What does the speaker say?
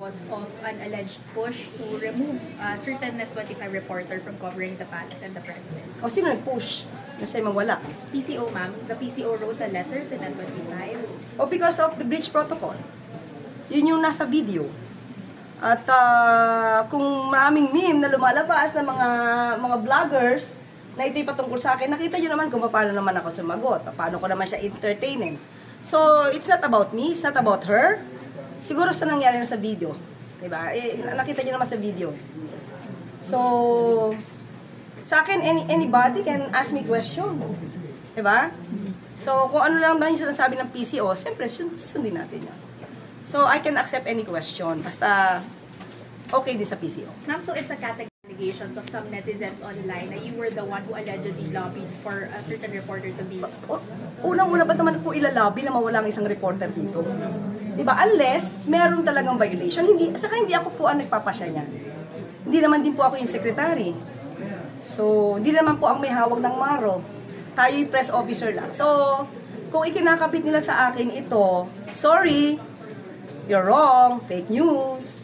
because of an alleged push to remove a certain Net25 reporter from covering the palace and the president. O sino nag-push na siya mawala? PCO, ma'am. The PCO wrote a letter to Net25. O because of the breach protocol. Yun yung nasa video. At kung maraming meme na lumalabas ng mga vloggers na ito'y patungkol sa akin, nakita nyo naman kung paano naman ako sumagot, paano ko naman siya entertainin. So, it's not about me, it's not about her. Siguro sa nangyari na sa video. Diba? Nakita nyo naman sa video. So, sa akin, anybody can ask me question. Diba? So, kung ano lang ba yung sinasabi ng PCO, siyempre, susundin natin yan. So, I can accept any question. Basta, okay din sa PCO. Ma'am, so it's a category allegations of some netizens online na you were the one who allegedly lobbied for a certain reporter to be... Unang-una ba naman kung ilalabi na mawala ang isang reporter dito? Diba? Unless, meron talagang violation. Saka hindi ako po ang nagpapasya niya. Hindi naman din po ako yung secretary. So, hindi naman po ang may hawak ng maro. Tayo'y press officer lang. So, kung ikinakapit nila sa akin ito, sorry, you're wrong, fake news.